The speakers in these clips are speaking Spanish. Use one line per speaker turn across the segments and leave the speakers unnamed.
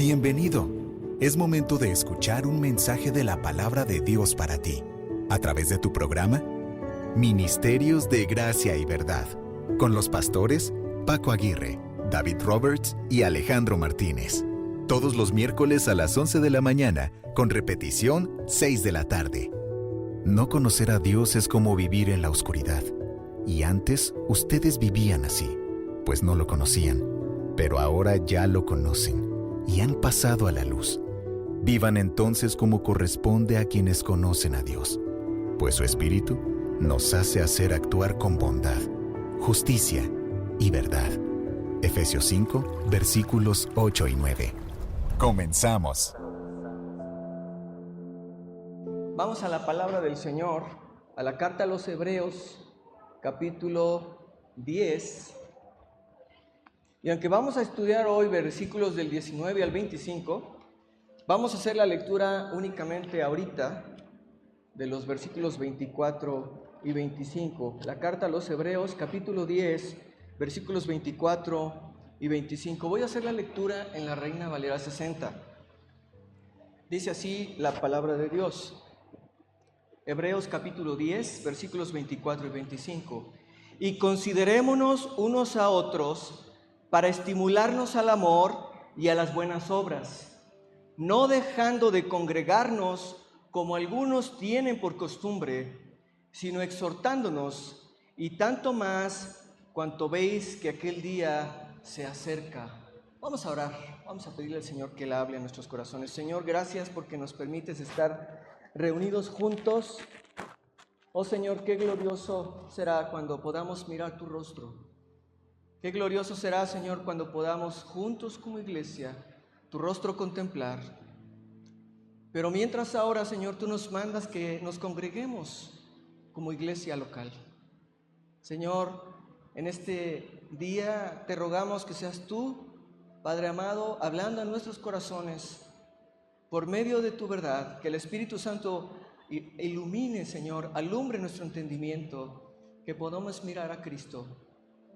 Bienvenido. Es momento de escuchar un mensaje de la palabra de Dios para ti, a través de tu programa Ministerios de Gracia y Verdad, con los pastores Paco Aguirre, David Roberts y Alejandro Martínez. Todos los miércoles a las 11 de la mañana, con repetición 6 de la tarde. No conocer a Dios es como vivir en la oscuridad. Y antes ustedes vivían así, pues no lo conocían, pero ahora ya lo conocen y han pasado a la luz. Vivan entonces como corresponde a quienes conocen a Dios, pues su Espíritu nos hace hacer actuar con bondad, justicia y verdad. Efesios 5, versículos 8 y 9. Comenzamos.
Vamos a la palabra del Señor, a la carta a los Hebreos, capítulo 10. Y aunque vamos a estudiar hoy versículos del 19 al 25, vamos a hacer la lectura únicamente ahorita de los versículos 24 y 25. La carta a los Hebreos, capítulo 10, versículos 24 y 25. Voy a hacer la lectura en la Reina Valera 60. Dice así la palabra de Dios. Hebreos capítulo 10, versículos 24 y 25. Y considerémonos unos a otros para estimularnos al amor y a las buenas obras, no dejando de congregarnos como algunos tienen por costumbre, sino exhortándonos, y tanto más cuanto veis que aquel día se acerca. Vamos a orar, vamos a pedirle al Señor que Él hable a nuestros corazones. Señor, gracias porque nos permites estar reunidos juntos. Oh Señor, qué glorioso será cuando podamos mirar tu rostro. Qué glorioso será, Señor, cuando podamos juntos como iglesia tu rostro contemplar. Pero mientras ahora, Señor, tú nos mandas que nos congreguemos como iglesia local. Señor, en este día te rogamos que seas tú, Padre amado, hablando a nuestros corazones por medio de tu verdad, que el Espíritu Santo ilumine, Señor, alumbre nuestro entendimiento, que podamos mirar a Cristo.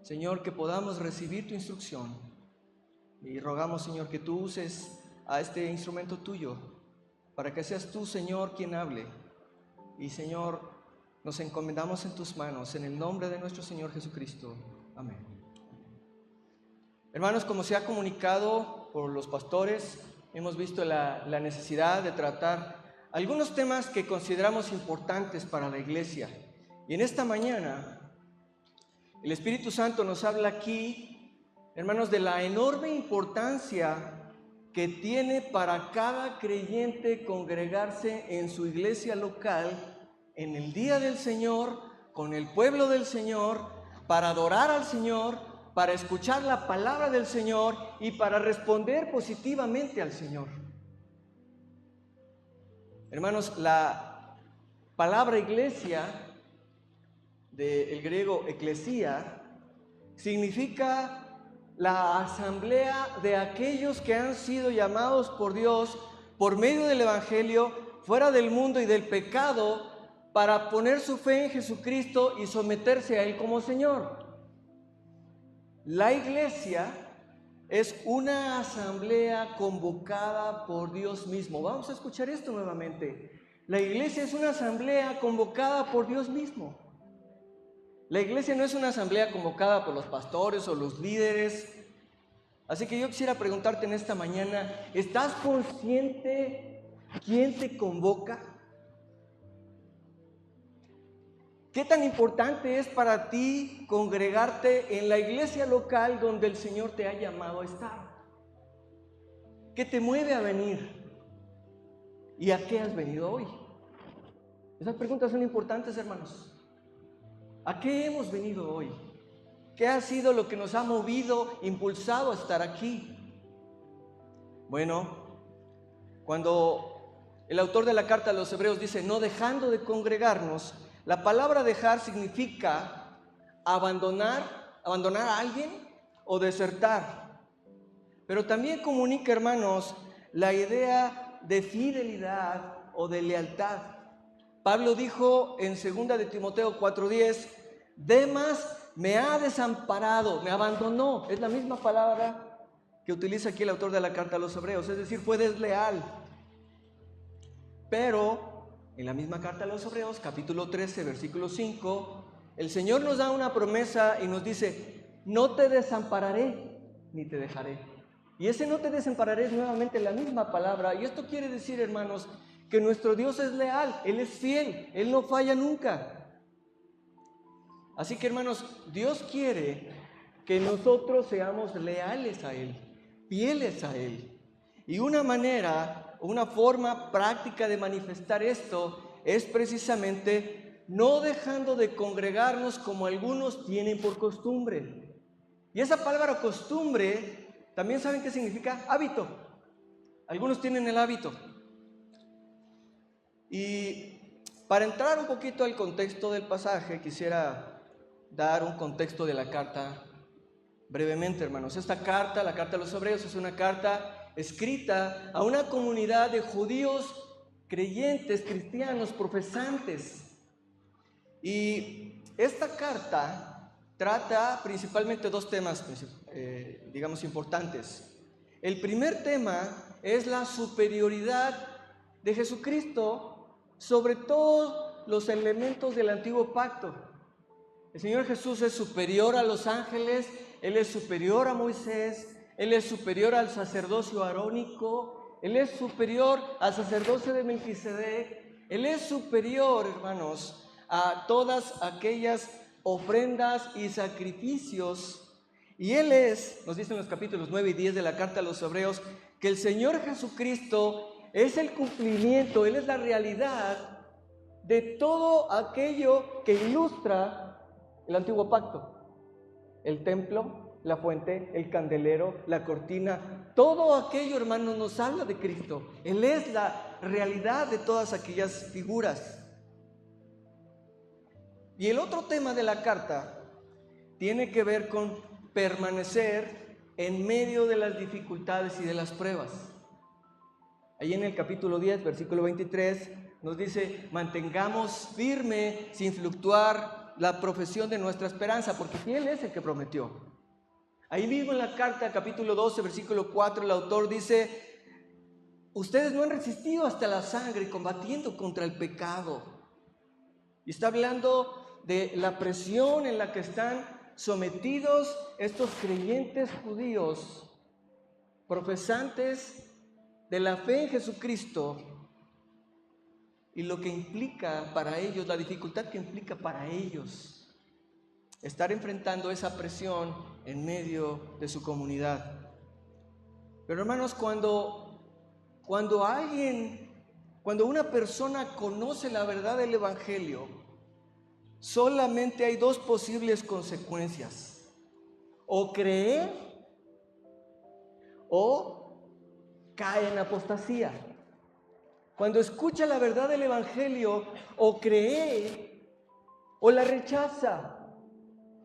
Señor, que podamos recibir tu instrucción. Y rogamos, Señor, que tú uses a este instrumento tuyo, para que seas tú, Señor, quien hable. Y, Señor, nos encomendamos en tus manos, en el nombre de nuestro Señor Jesucristo. Amén. Hermanos, como se ha comunicado por los pastores, hemos visto la necesidad de tratar algunos temas que consideramos importantes para la iglesia. Y en esta mañana, el Espíritu Santo nos habla aquí, hermanos, de la enorme importancia que tiene para cada creyente congregarse en su iglesia local en el día del Señor, con el pueblo del Señor, para adorar al Señor, para escuchar la palabra del Señor y para responder positivamente al Señor. Hermanos, la palabra iglesia, del griego eclesía, significa la asamblea de aquellos que han sido llamados por Dios por medio del Evangelio, fuera del mundo y del pecado, para poner su fe en Jesucristo y someterse a Él como Señor. La iglesia es una asamblea convocada por Dios mismo. Vamos a escuchar esto nuevamente. La iglesia es una asamblea convocada por Dios mismo. La iglesia no es una asamblea convocada por los pastores o los líderes. Así que yo quisiera preguntarte en esta mañana, ¿estás consciente quién te convoca? ¿Qué tan importante es para ti congregarte en la iglesia local donde el Señor te ha llamado a estar? ¿Qué te mueve a venir? ¿Y a qué has venido hoy? Esas preguntas son importantes, hermanos. ¿A qué hemos venido hoy? ¿Qué ha sido lo que nos ha movido, impulsado a estar aquí? Bueno, cuando el autor de la carta a los Hebreos dice, no dejando de congregarnos, la palabra dejar significa abandonar a alguien o desertar. Pero también comunica, hermanos, la idea de fidelidad o de lealtad. Pablo dijo en 2 de Timoteo 4:10, Demas me ha desamparado, me abandonó. Es la misma palabra que utiliza aquí el autor de la carta a los Hebreos, es decir, fue desleal. Pero en la misma carta a los Hebreos, capítulo 13, versículo 5, el Señor nos da una promesa y nos dice: no te desampararé ni te dejaré. Y ese no te desampararé es nuevamente la misma palabra. Y esto quiere decir, hermanos, que nuestro Dios es leal, Él es fiel, Él no falla nunca. Así que, hermanos, Dios quiere que nosotros seamos leales a Él, fieles a Él. Y una manera, una forma práctica de manifestar esto es precisamente no dejando de congregarnos como algunos tienen por costumbre. Y esa palabra costumbre, también saben qué significa hábito. Algunos tienen el hábito. Y para entrar un poquito al contexto del pasaje, quisiera dar un contexto de la carta brevemente, hermanos. Esta carta, la carta a los Hebreos, es una carta escrita a una comunidad de judíos creyentes, cristianos, profesantes. Y esta carta trata principalmente dos temas, digamos, importantes. El primer tema es la superioridad de Jesucristo sobre todos los elementos del antiguo pacto. El Señor Jesús es superior a los ángeles, Él es superior a Moisés, Él es superior al sacerdocio arónico, Él es superior al sacerdocio de Melquisedec, Él es superior, hermanos, a todas aquellas ofrendas y sacrificios. Y Él es, nos dicen los capítulos 9 y 10 de la carta a los Hebreos, que el Señor Jesucristo es el cumplimiento, Él es la realidad de todo aquello que ilustra el antiguo pacto. El templo, la fuente, el candelero, la cortina, todo aquello, hermanos, nos habla de Cristo. Él es la realidad de todas aquellas figuras. Y el otro tema de la carta tiene que ver con permanecer en medio de las dificultades y de las pruebas. Ahí en el capítulo 10, versículo 23, nos dice: mantengamos firme, sin fluctuar, la profesión de nuestra esperanza, porque Él es el que prometió. Ahí mismo en la carta, capítulo 12, versículo 4, el autor dice: ustedes no han resistido hasta la sangre combatiendo contra el pecado. Y está hablando de la presión en la que están sometidos estos creyentes judíos, profesantes de la fe en Jesucristo, y lo que implica para ellos, la dificultad que implica para ellos estar enfrentando esa presión en medio de su comunidad. Pero, hermanos, cuando una persona conoce la verdad del Evangelio, solamente hay dos posibles consecuencias: o cree o cae en apostasía. Cuando escucha la verdad del Evangelio, o cree o la rechaza,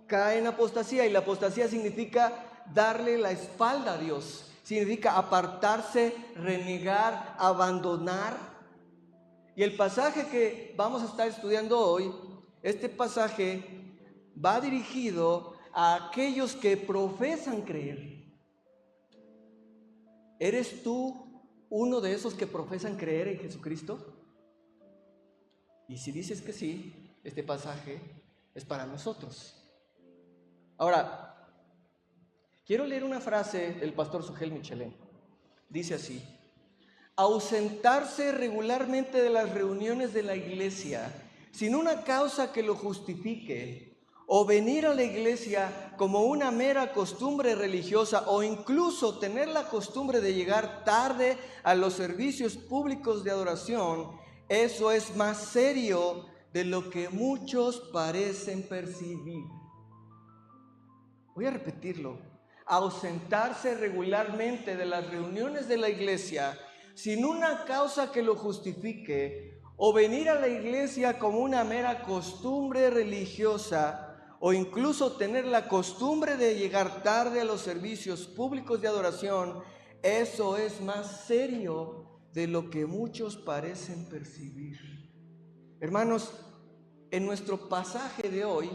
cae en apostasía. Y la apostasía significa darle la espalda a Dios, significa apartarse, renegar, abandonar. Y el pasaje que vamos a estar estudiando hoy, este pasaje va dirigido a aquellos que profesan creer. ¿Eres tú uno de esos que profesan creer en Jesucristo? Y si dices que sí, este pasaje es para nosotros. Ahora, quiero leer una frase del pastor Sugel Michelén. Dice así: ausentarse regularmente de las reuniones de la iglesia sin una causa que lo justifique, o venir a la iglesia como una mera costumbre religiosa, o incluso tener la costumbre de llegar tarde a los servicios públicos de adoración, eso es más serio de lo que muchos parecen percibir. Voy a repetirlo: ausentarse regularmente de las reuniones de la iglesia sin una causa que lo justifique, o venir a la iglesia como una mera costumbre religiosa, o incluso tener la costumbre de llegar tarde a los servicios públicos de adoración, eso es más serio de lo que muchos parecen percibir. Hermanos, en nuestro pasaje de hoy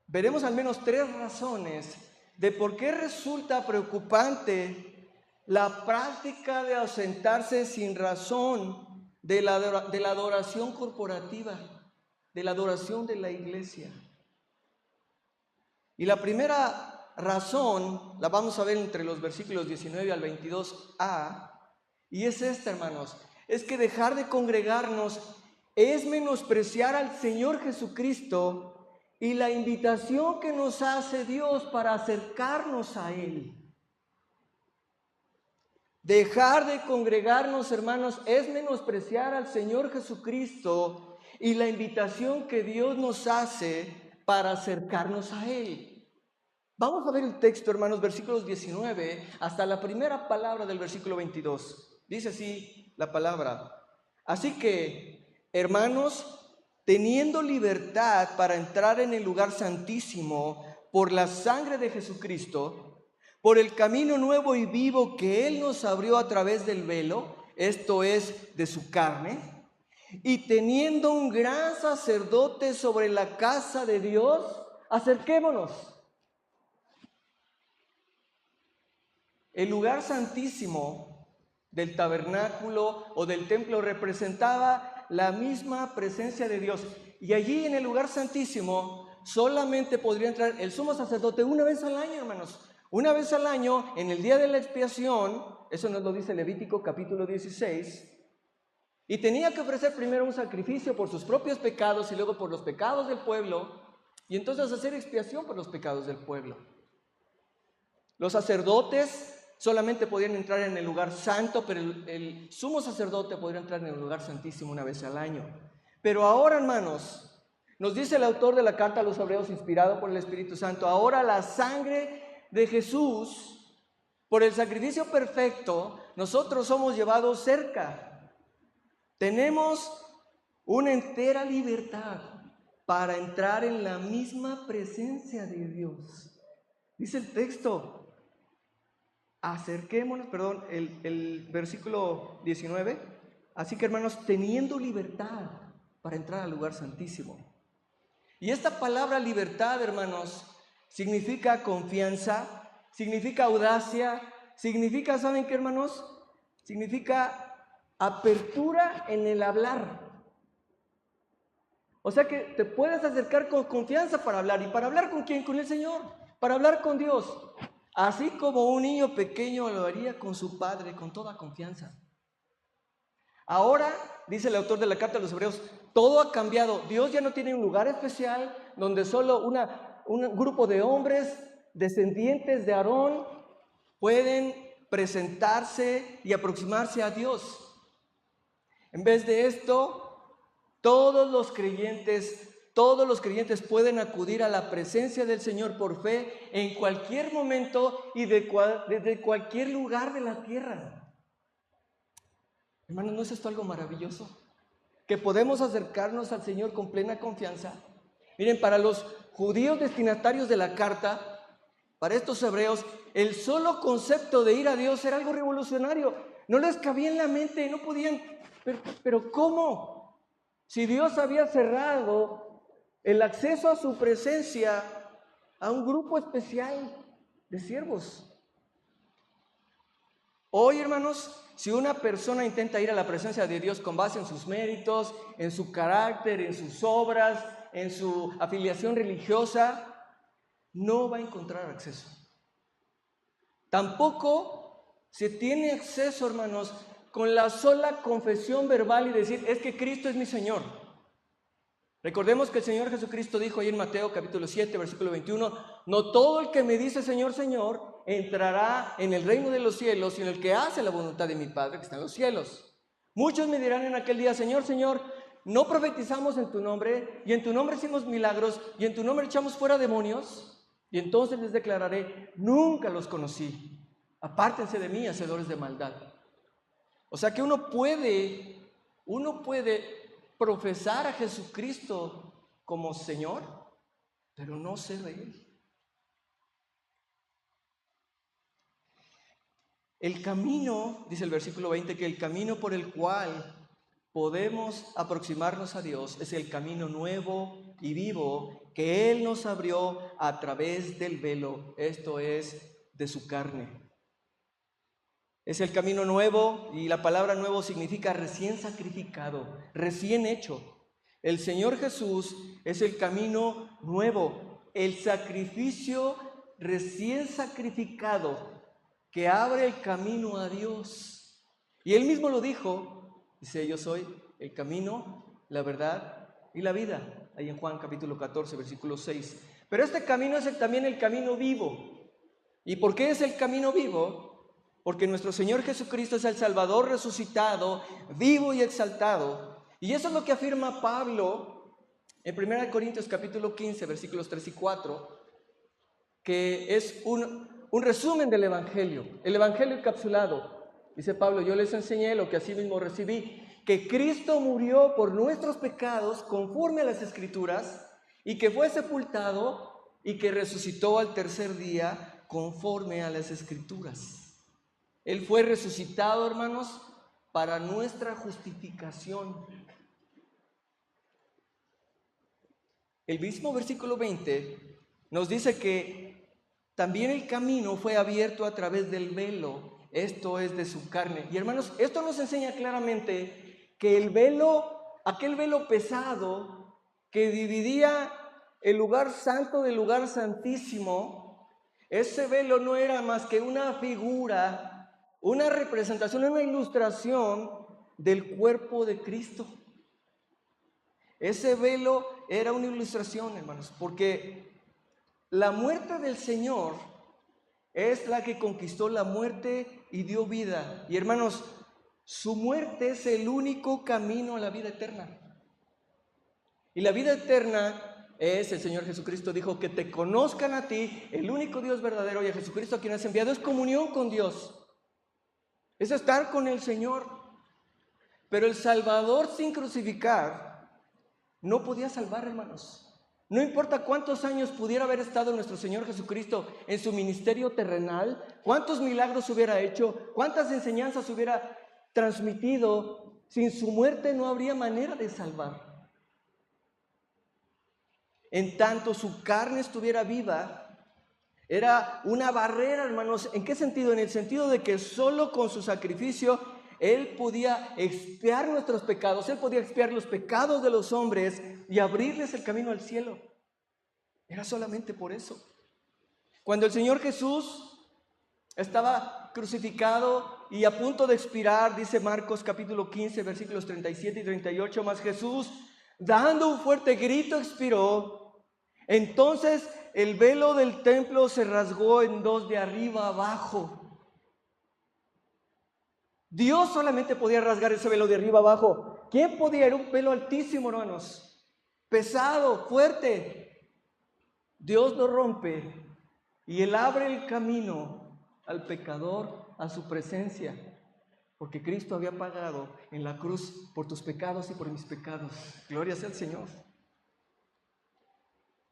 veremos al menos tres razones de por qué resulta preocupante la práctica de ausentarse sin razón de la adoración corporativa, de la adoración de la iglesia. Y la primera razón la vamos a ver entre los versículos 19 al 22a, y es esta, hermanos, es que dejar de congregarnos es menospreciar al Señor Jesucristo y la invitación que nos hace Dios para acercarnos a Él. Dejar de congregarnos, hermanos, es menospreciar al Señor Jesucristo y la invitación que Dios nos hace para acercarnos a Él. Vamos a ver el texto, hermanos, versículos 19 hasta la primera palabra del versículo 22. Dice así la palabra: así que, hermanos, teniendo libertad para entrar en el lugar santísimo por la sangre de Jesucristo, por el camino nuevo y vivo que Él nos abrió a través del velo, esto es, de su carne, y teniendo un gran sacerdote sobre la casa de Dios, acerquémonos. El lugar santísimo del tabernáculo o del templo representaba la misma presencia de Dios. Y allí en el lugar santísimo solamente podría entrar el sumo sacerdote una vez al año, hermanos. Una vez al año, en el día de la expiación, eso nos lo dice Levítico capítulo 16, y tenía que ofrecer primero un sacrificio por sus propios pecados y luego por los pecados del pueblo, y entonces hacer expiación por los pecados del pueblo. Los sacerdotes solamente podían entrar en el lugar santo, pero el sumo sacerdote podría entrar en el lugar santísimo una vez al año. Pero ahora, hermanos, nos dice el autor de la carta a los Hebreos, inspirado por el Espíritu Santo, ahora la sangre de Jesús, por el sacrificio perfecto, nosotros somos llevados cerca. Tenemos una entera libertad para entrar en la misma presencia de Dios. Dice el texto, acerquémonos, el versículo 19, así que, hermanos, teniendo libertad para entrar al lugar santísimo. Y esta palabra libertad, hermanos, significa confianza, significa audacia, significa, ¿saben qué, hermanos? Significa apertura en el hablar. O sea que te puedes acercar con confianza para hablar. ¿Y para hablar con quién? Con el Señor, para hablar con Dios. Así como un niño pequeño lo haría con su padre, con toda confianza. Ahora, dice el autor de la carta a los Hebreos, todo ha cambiado. Dios ya no tiene un lugar especial donde solo un grupo de hombres descendientes de Aarón pueden presentarse y aproximarse a Dios. En vez de esto, todos los creyentes pueden acudir a la presencia del Señor por fe en cualquier momento y desde cualquier lugar de la tierra. Hermanos, ¿no es esto algo maravilloso? Que podemos acercarnos al Señor con plena confianza. Miren, para los judíos destinatarios de la carta, para estos hebreos, el solo concepto de ir a Dios era algo revolucionario. No les cabía en la mente, no podían. Pero ¿cómo? Si Dios había cerrado el acceso a su presencia a un grupo especial de siervos. Hoy, hermanos, si una persona intenta ir a la presencia de Dios con base en sus méritos, en su carácter, en sus obras, en su afiliación religiosa, no va a encontrar acceso. Tampoco se tiene acceso, hermanos, con la sola confesión verbal y decir, es que Cristo es mi Señor. Recordemos que el Señor Jesucristo dijo ahí en Mateo capítulo 7, versículo 21, no todo el que me dice Señor, Señor, entrará en el reino de los cielos, sino el que hace la voluntad de mi Padre que está en los cielos. Muchos me dirán en aquel día, Señor, Señor, no profetizamos en tu nombre, y en tu nombre hicimos milagros, y en tu nombre echamos fuera demonios, y entonces les declararé, nunca los conocí, apártense de mí, hacedores de maldad. O sea que uno puede profesar a Jesucristo como Señor, pero no ser de Él. El camino, dice el versículo 20, que el camino por el cual podemos aproximarnos a Dios es el camino nuevo y vivo que Él nos abrió a través del velo, esto es, de su carne. Es el camino nuevo, y la palabra nuevo significa recién sacrificado, recién hecho. El Señor Jesús es el camino nuevo, el sacrificio recién sacrificado que abre el camino a Dios. Y Él mismo lo dijo, dice: yo soy el camino, la verdad y la vida, ahí en Juan capítulo 14, versículo 6. Pero este camino es también el camino vivo. ¿Y por qué es el camino vivo? Porque nuestro Señor Jesucristo es el Salvador resucitado, vivo y exaltado. Y eso es lo que afirma Pablo en 1 Corintios capítulo 15, versículos 3 y 4, que es un resumen del Evangelio, el Evangelio encapsulado. Dice Pablo: yo les enseñé lo que asimismo recibí, que Cristo murió por nuestros pecados conforme a las Escrituras, y que fue sepultado y que resucitó al tercer día conforme a las Escrituras. Él fue resucitado, hermanos, para nuestra justificación. El mismo versículo 20 nos dice que también el camino fue abierto a través del velo, esto es, de su carne. Y hermanos, esto nos enseña claramente que el velo, aquel velo pesado que dividía el lugar santo del lugar santísimo, ese velo no era más que una figura, una representación, una ilustración del cuerpo de Cristo. Ese velo era una ilustración, hermanos, porque la muerte del Señor es la que conquistó la muerte y dio vida. Y hermanos, su muerte es el único camino a la vida eterna. Y la vida eterna es, el Señor Jesucristo dijo, que te conozcan a ti, el único Dios verdadero, y a Jesucristo a quien has enviado. Es comunión con Dios, es estar con el Señor. Pero el Salvador sin crucificar no podía salvar, hermanos. No importa cuántos años pudiera haber estado nuestro Señor Jesucristo en su ministerio terrenal, cuántos milagros hubiera hecho, cuántas enseñanzas hubiera transmitido, sin su muerte no habría manera de salvar. En tanto su carne estuviera viva, era una barrera, hermanos. ¿En qué sentido? En el sentido de que solo con su sacrificio Él podía expiar nuestros pecados, Él podía expiar los pecados de los hombres y abrirles el camino al cielo. Era solamente por eso. Cuando el Señor Jesús estaba crucificado y a punto de expirar, dice Marcos capítulo 15, versículos 37 y 38, mas Jesús, dando un fuerte grito, expiró. Entonces el velo del templo se rasgó en dos, de arriba abajo. Dios solamente podía rasgar ese velo de arriba abajo. ¿Quién podía? Era un velo altísimo, hermanos, pesado, fuerte. Dios lo rompe y Él abre el camino al pecador a su presencia, porque Cristo había pagado en la cruz por tus pecados y por mis pecados. Gloria sea al Señor.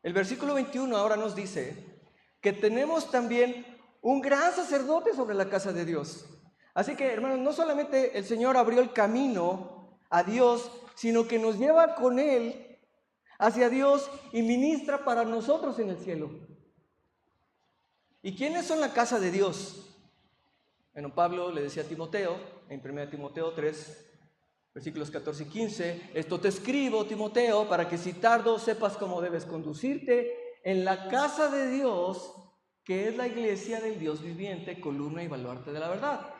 El versículo 21 ahora nos dice que tenemos también un gran sacerdote sobre la casa de Dios. Así que, hermanos, no solamente el Señor abrió el camino a Dios, sino que nos lleva con Él hacia Dios y ministra para nosotros en el cielo. ¿Y quiénes son la casa de Dios? Bueno, Pablo le decía a Timoteo, en 1 Timoteo 3, versículos 14 y 15, esto te escribo, Timoteo, para que si tardo sepas cómo debes conducirte en la casa de Dios, que es la iglesia del Dios viviente, columna y baluarte de la verdad.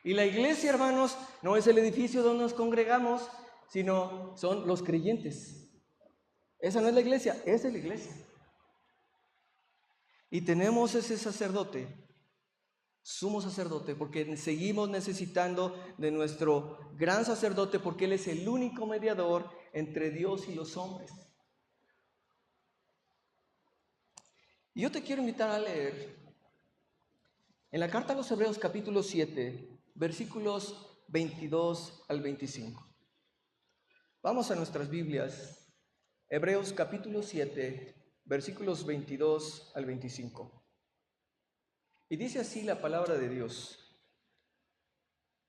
Y la iglesia, hermanos, no es el edificio donde nos congregamos, sino son los creyentes. Esa no es la iglesia, esa es la iglesia. Y tenemos ese sacerdote, sumo sacerdote, porque seguimos necesitando de nuestro gran sacerdote, porque Él es el único mediador entre Dios y los hombres. Y yo te quiero invitar a leer en la carta a los Hebreos capítulo 7, versículos 22 al 25. Vamos a nuestras Biblias, Hebreos capítulo 7, versículos 22 al 25. Y dice así la palabra de Dios.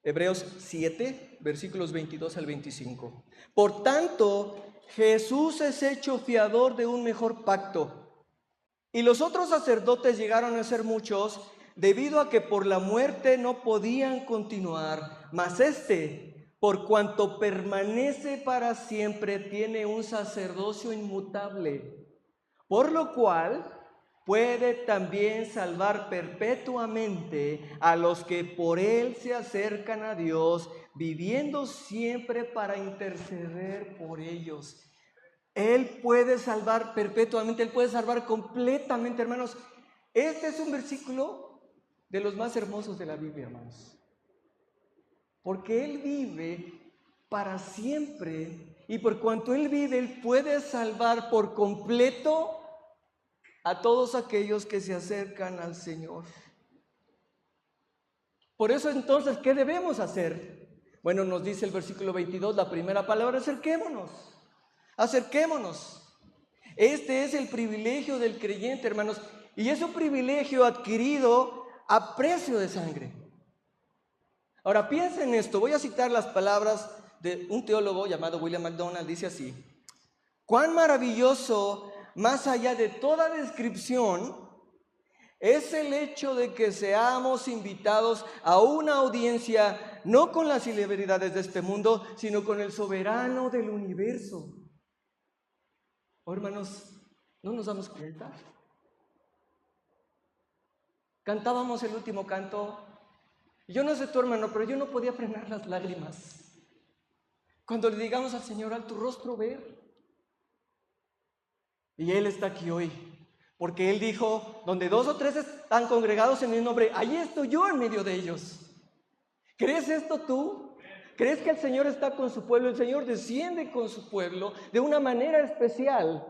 Hebreos 7, versículos 22 al 25. Por tanto, Jesús es hecho fiador de un mejor pacto. Y los otros sacerdotes llegaron a ser muchos, debido a que por la muerte no podían continuar. Mas este, por cuanto permanece para siempre, tiene un sacerdocio inmutable, por lo cual puede también salvar perpetuamente a los que por él se acercan a Dios, viviendo siempre para interceder por ellos. Él puede salvar perpetuamente, Él puede salvar completamente, hermanos. Este es un versículo de los más hermosos de la Biblia, hermanos. Porque Él vive para siempre, y por cuanto Él vive, Él puede salvar por completo a todos aquellos que se acercan al Señor. Por eso entonces, ¿qué debemos hacer? Bueno, nos dice el versículo 22, la primera palabra: acerquémonos. Acerquémonos. Este es el privilegio del creyente, hermanos, y es un privilegio adquirido a precio de sangre. Ahora piensen en esto, voy a citar las palabras de un teólogo llamado William MacDonald. Dice así: cuán maravilloso, más allá de toda descripción, es el hecho de que seamos invitados a una audiencia no con las celebridades de este mundo, sino con el soberano del universo. Oh, hermanos, ¿no nos damos cuenta? Cantábamos el último canto. Yo no sé tu hermano, pero yo no podía frenar las lágrimas cuando le digamos al Señor: al tu rostro ver. Y Él está aquí hoy, porque Él dijo: donde 2 o 3 están congregados en mi nombre, allí estoy yo en medio de ellos. ¿Crees esto tú? ¿Crees que el Señor está con su pueblo? El Señor desciende con su pueblo de una manera especial,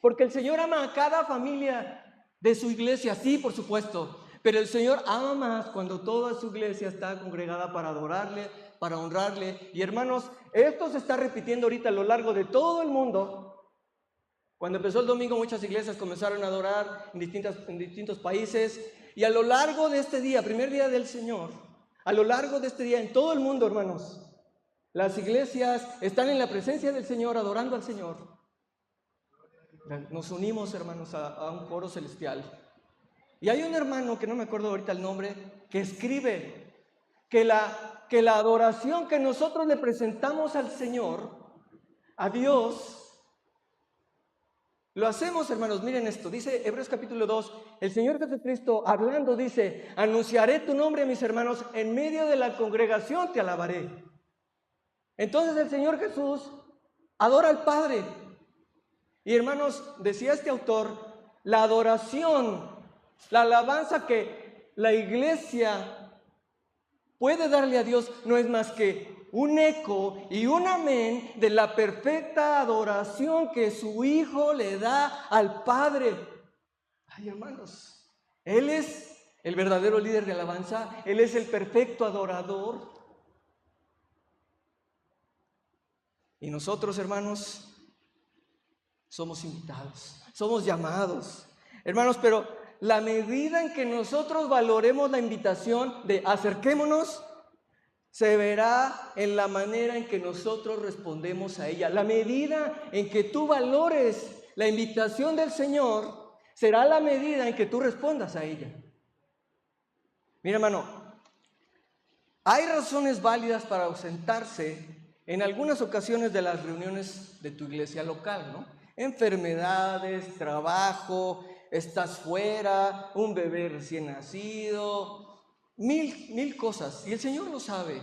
porque el Señor ama a cada familia de su iglesia, sí, por supuesto, pero el Señor ama más cuando toda su iglesia está congregada para adorarle, para honrarle. Y hermanos, esto se está repitiendo ahorita a lo largo de todo el mundo. Cuando empezó el domingo, muchas iglesias comenzaron a adorar en distintos países, y a lo largo de este día, primer día del Señor, a lo largo de este día en todo el mundo, hermanos, las iglesias están en la presencia del Señor, adorando al Señor. Nos unimos, hermanos, a un coro celestial. Y hay un hermano, que no me acuerdo ahorita el nombre, que escribe que la adoración que nosotros le presentamos al Señor, a Dios, lo hacemos, hermanos. Miren esto, dice Hebreos capítulo 2, el Señor Jesucristo hablando dice: anunciaré tu nombre a mis hermanos, en medio de la congregación te alabaré. Entonces el Señor Jesús adora al Padre. Y hermanos, decía este autor, la adoración, la alabanza que la iglesia puede darle a Dios no es más que un eco y un amén de la perfecta adoración que su Hijo le da al Padre. Ay, hermanos, Él es el verdadero líder de alabanza, Él es el perfecto adorador. Y nosotros, hermanos, somos invitados, somos llamados. Hermanos, pero la medida en que nosotros valoremos la invitación de acerquémonos, se verá en la manera en que nosotros respondemos a ella. La medida en que tú valores la invitación del Señor, será la medida en que tú respondas a ella. Mira, hermano, hay razones válidas para ausentarse en algunas ocasiones de las reuniones de tu iglesia local, ¿no? Enfermedades, trabajo, estás fuera, un bebé recién nacido, mil cosas, y el Señor lo sabe.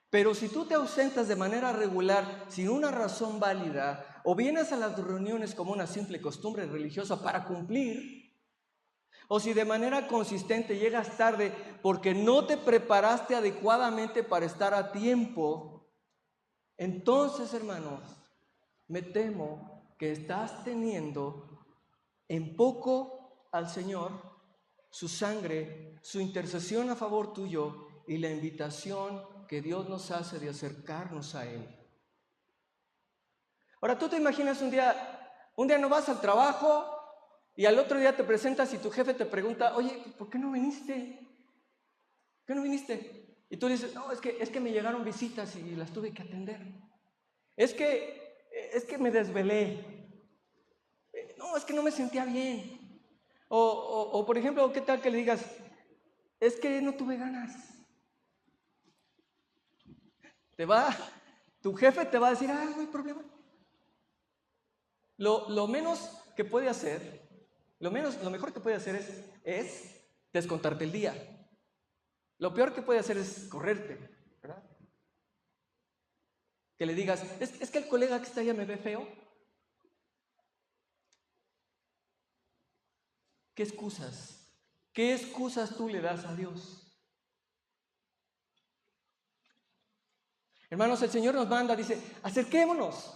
Pero si tú te ausentas de manera regular, sin una razón válida, o vienes a las reuniones como una simple costumbre religiosa para cumplir, o si de manera consistente llegas tarde porque no te preparaste adecuadamente para estar a tiempo, entonces, hermanos, me temo que estás teniendo en poco al Señor, su sangre, su intercesión a favor tuyo y la invitación que Dios nos hace de acercarnos a Él. Ahora, tú te imaginas un día no vas al trabajo y al otro día te presentas y tu jefe te pregunta: oye, ¿por qué no viniste? ¿Por qué no viniste? Y tú dices: no, es que me llegaron visitas y las tuve que atender. es que me desvelé. No, es que no me sentía bien. O por ejemplo, ¿qué tal que le digas, es que no tuve ganas? Tu jefe te va a decir, no hay problema. Lo menos que puede hacer, lo mejor que puede hacer es descontarte el día. Lo peor que puede hacer es correrte, ¿verdad? Que le digas, es que el colega que está allá me ve feo. ¿Qué excusas tú le das a Dios? Hermanos, el Señor nos manda, dice, acerquémonos.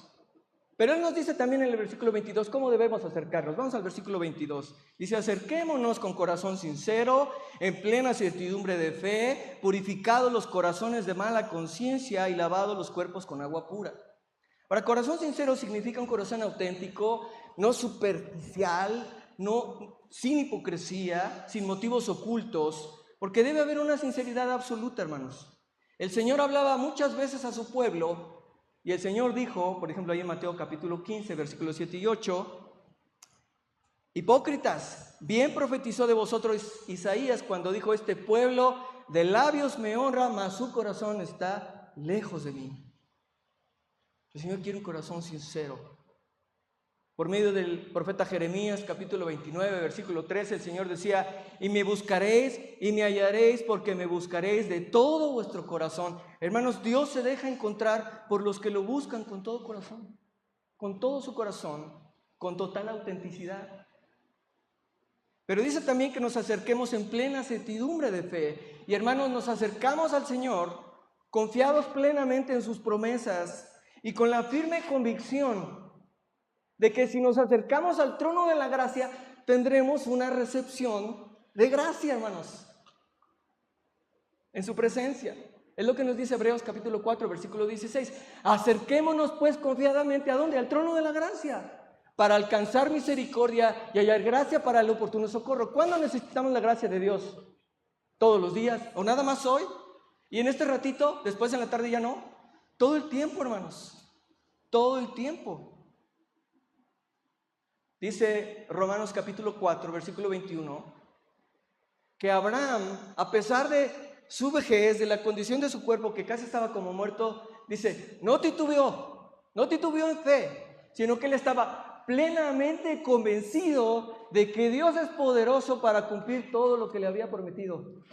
Pero Él nos dice también en el versículo 22 cómo debemos acercarnos. Vamos al versículo 22. Dice, acerquémonos con corazón sincero, en plena certidumbre de fe, purificados los corazones de mala conciencia y lavados los cuerpos con agua pura. Ahora, corazón sincero significa un corazón auténtico, no superficial, sin hipocresía, sin motivos ocultos, porque debe haber una sinceridad absoluta, hermanos. El Señor hablaba muchas veces a su pueblo y el Señor dijo, por ejemplo, ahí en Mateo capítulo 15, versículos 7 y 8, hipócritas, bien profetizó de vosotros Isaías cuando dijo, este pueblo de labios me honra, mas su corazón está lejos de mí. El Señor quiere un corazón sincero. Por medio del profeta Jeremías, capítulo 29, versículo 13, el Señor decía, y me buscaréis y me hallaréis porque me buscaréis de todo vuestro corazón. Hermanos, Dios se deja encontrar por los que lo buscan con todo corazón, con todo su corazón, con total autenticidad. Pero dice también que nos acerquemos en plena certidumbre de fe. Y hermanos, nos acercamos al Señor confiados plenamente en sus promesas y con la firme convicción de que si nos acercamos al trono de la gracia, tendremos una recepción de gracia, hermanos, en su presencia. Es lo que nos dice Hebreos capítulo 4, versículo 16. Acerquémonos pues confiadamente, ¿a dónde? Al trono de la gracia, para alcanzar misericordia y hallar gracia para el oportuno socorro. ¿Cuándo necesitamos la gracia de Dios? ¿Todos los días? ¿O nada más hoy? ¿Y en este ratito? ¿Después en la tarde ya no? Todo el tiempo, hermanos. Todo el tiempo. Dice Romanos capítulo 4, versículo 21, que Abraham, a pesar de su vejez, de la condición de su cuerpo, que casi estaba como muerto, dice, no titubeó en fe, sino que él estaba plenamente convencido de que Dios es poderoso para cumplir todo lo que le había prometido.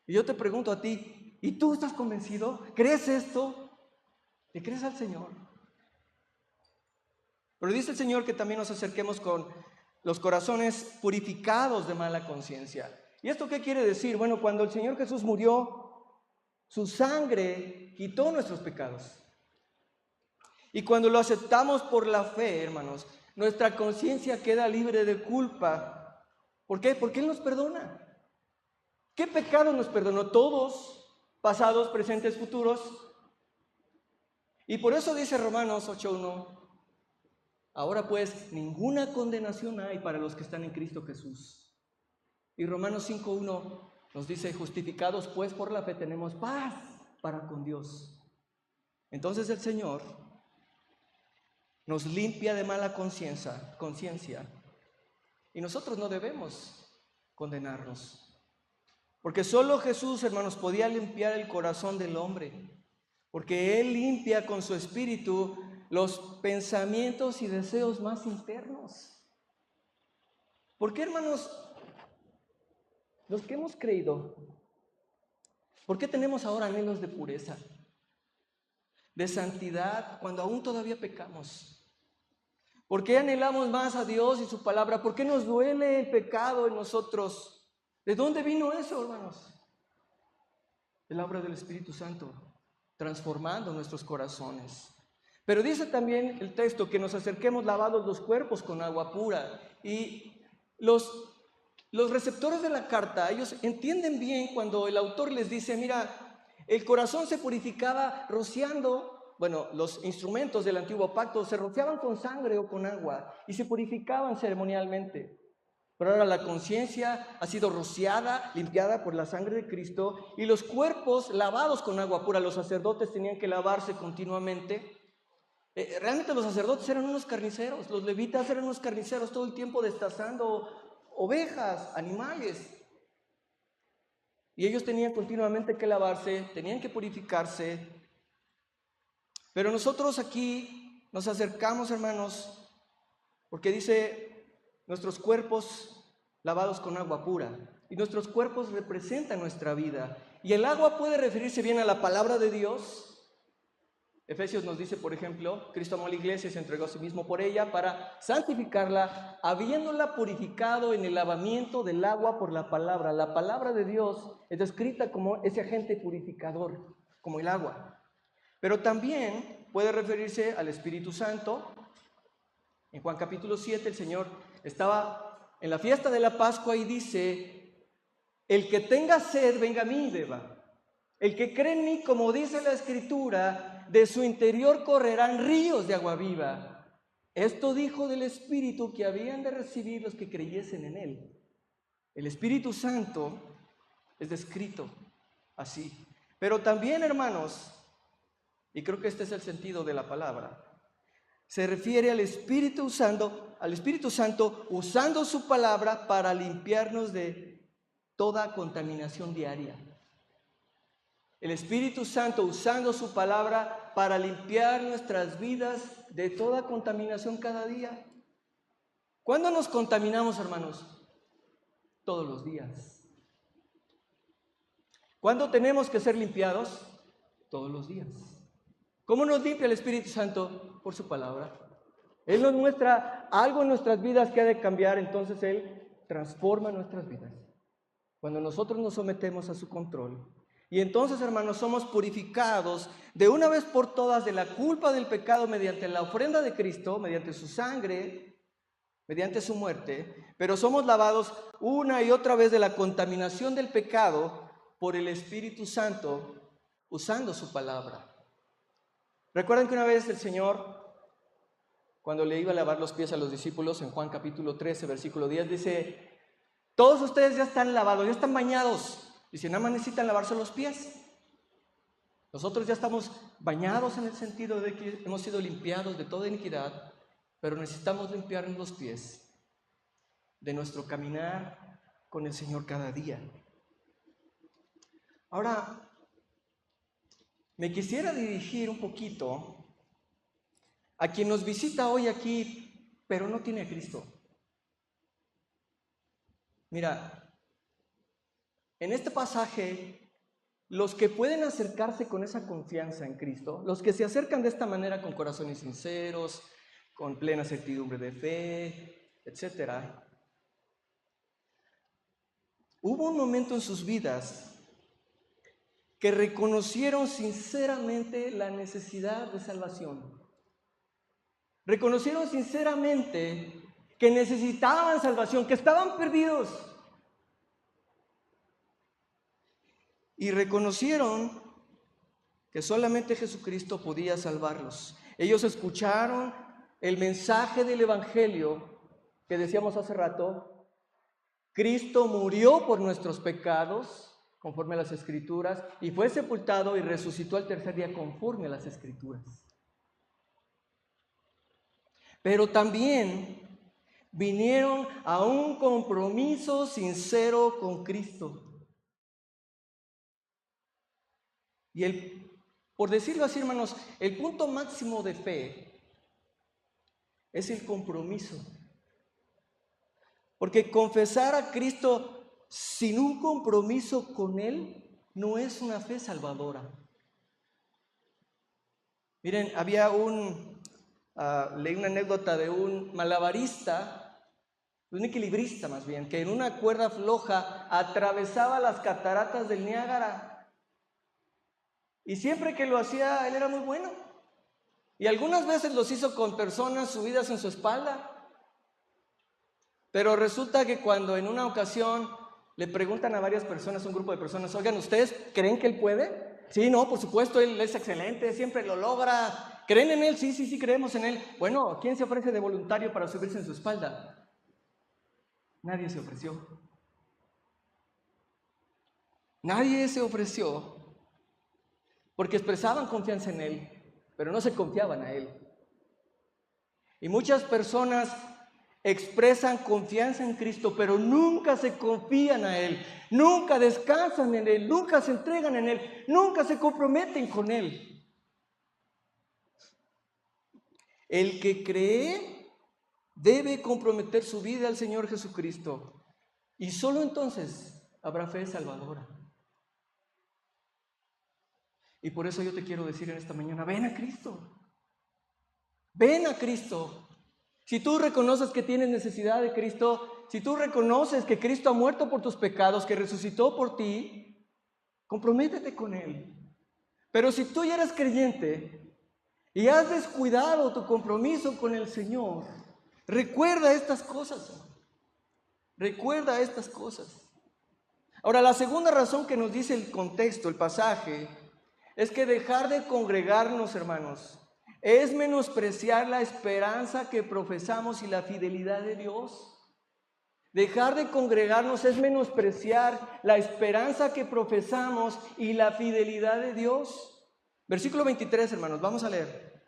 Y yo te pregunto a ti, ¿y tú estás convencido? ¿Crees esto? ¿Le crees al Señor? Pero dice el Señor que también nos acerquemos con los corazones purificados de mala conciencia. ¿Y esto qué quiere decir? Bueno, cuando el Señor Jesús murió, su sangre quitó nuestros pecados. Y cuando lo aceptamos por la fe, hermanos, nuestra conciencia queda libre de culpa. ¿Por qué? Porque Él nos perdona. ¿Qué pecado nos perdonó? Todos, pasados, presentes, futuros. Y por eso dice Romanos 8:1, ahora pues ninguna condenación hay para los que están en Cristo Jesús. Y Romanos 5:1 nos dice, justificados pues por la fe tenemos paz para con Dios. Entonces el Señor nos limpia de mala conciencia y nosotros no debemos condenarnos. Porque solo Jesús, hermanos, podía limpiar el corazón del hombre. Porque Él limpia con su espíritu los pensamientos y deseos más internos. ¿Por qué, hermanos, los que hemos creído, por qué tenemos ahora anhelos de pureza, de santidad, cuando aún todavía pecamos? ¿Por qué anhelamos más a Dios y su palabra? ¿Por qué nos duele el pecado en nosotros? ¿De dónde vino eso, hermanos? De la obra del Espíritu Santo, transformando nuestros corazones. Pero dice también el texto que nos acerquemos lavados los cuerpos con agua pura. Y los receptores de la carta, ellos entienden bien cuando el autor les dice, mira, el corazón se purificaba rociando, bueno, los instrumentos del antiguo pacto se rociaban con sangre o con agua y se purificaban ceremonialmente. Pero ahora la conciencia ha sido rociada, limpiada por la sangre de Cristo y los cuerpos lavados con agua pura. Los sacerdotes tenían que lavarse continuamente Realmente los sacerdotes eran unos carniceros, los levitas eran unos carniceros todo el tiempo destazando ovejas, animales. Y ellos tenían continuamente que lavarse, tenían que purificarse. Pero nosotros aquí nos acercamos, hermanos, porque dice nuestros cuerpos lavados con agua pura. Y nuestros cuerpos representan nuestra vida. Y el agua puede referirse bien a la palabra de Dios. Efesios nos dice, por ejemplo, Cristo amó a la iglesia y se entregó a sí mismo por ella para santificarla, habiéndola purificado en el lavamiento del agua por la palabra. La palabra de Dios es descrita como ese agente purificador, como el agua. Pero también puede referirse al Espíritu Santo. En Juan capítulo 7 el Señor estaba en la fiesta de la Pascua y dice: el que tenga sed, venga a mí y beba. El que cree en mí, como dice la Escritura, de su interior correrán ríos de agua viva. Esto dijo del Espíritu que habían de recibir los que creyesen en él. El Espíritu Santo es descrito así. Pero también, hermanos, y creo que este es el sentido de la palabra, se refiere al Espíritu Santo usando su palabra para limpiarnos de toda contaminación diaria. El Espíritu Santo usando su palabra para limpiar nuestras vidas de toda contaminación cada día. ¿Cuándo nos contaminamos, hermanos? Todos los días. ¿Cuándo tenemos que ser limpiados? Todos los días. ¿Cómo nos limpia el Espíritu Santo? Por su palabra. Él nos muestra algo en nuestras vidas que ha de cambiar, entonces Él transforma nuestras vidas. Cuando nosotros nos sometemos a su control. Y entonces, hermanos, somos purificados de una vez por todas de la culpa del pecado mediante la ofrenda de Cristo, mediante su sangre, mediante su muerte, pero somos lavados una y otra vez de la contaminación del pecado por el Espíritu Santo usando su palabra. ¿Recuerdan que una vez el Señor, cuando le iba a lavar los pies a los discípulos, en Juan capítulo 13, versículo 10, dice: todos ustedes ya están lavados, ya están bañados. Dice, nada más necesitan lavarse los pies. Nosotros ya estamos bañados en el sentido de que hemos sido limpiados de toda iniquidad, pero necesitamos limpiarnos los pies de nuestro caminar con el Señor cada día. Ahora, me quisiera dirigir un poquito a quien nos visita hoy aquí, pero no tiene a Cristo. Mira, en este pasaje, los que pueden acercarse con esa confianza en Cristo, los que se acercan de esta manera con corazones sinceros, con plena certidumbre de fe, etc. Hubo un momento en sus vidas que reconocieron sinceramente la necesidad de salvación. Reconocieron sinceramente que necesitaban salvación, que estaban perdidos. Y reconocieron que solamente Jesucristo podía salvarlos. Ellos escucharon el mensaje del Evangelio que decíamos hace rato. Cristo murió por nuestros pecados, conforme a las Escrituras, y fue sepultado y resucitó al tercer día, conforme a las Escrituras. Pero también vinieron a un compromiso sincero con Cristo. Y por decirlo así, hermanos, el punto máximo de fe es el compromiso. Porque confesar a Cristo sin un compromiso con Él no es una fe salvadora. Miren, leí una anécdota de un malabarista, un equilibrista más bien, que en una cuerda floja atravesaba las cataratas del Niágara. Y siempre que lo hacía, él era muy bueno. Y algunas veces los hizo con personas subidas en su espalda. Pero resulta que cuando en una ocasión le preguntan a varias personas, un grupo de personas, oigan, ¿ustedes creen que él puede? Sí, no, por supuesto, él es excelente, siempre lo logra. ¿Creen en él? Sí, creemos en él. Bueno, ¿quién se ofrece de voluntario para subirse en su espalda? Nadie se ofreció. Nadie se ofreció. Porque expresaban confianza en él, pero no se confiaban a él. Y muchas personas expresan confianza en Cristo, pero nunca se confían a Él, nunca descansan en Él, nunca se entregan en Él, nunca se comprometen con Él. El que cree debe comprometer su vida al Señor Jesucristo, y solo entonces habrá fe salvadora. Y por eso yo te quiero decir en esta mañana, ven a Cristo. Ven a Cristo. Si tú reconoces que tienes necesidad de Cristo, si tú reconoces que Cristo ha muerto por tus pecados, que resucitó por ti, comprométete con Él. Pero si tú ya eres creyente y has descuidado tu compromiso con el Señor, recuerda estas cosas. Recuerda estas cosas. Ahora, la segunda razón que nos dice el contexto, el pasaje, es que dejar de congregarnos, hermanos, es menospreciar la esperanza que profesamos y la fidelidad de Dios. Dejar de congregarnos es menospreciar la esperanza que profesamos y la fidelidad de Dios. Versículo 23, hermanos, vamos a leer.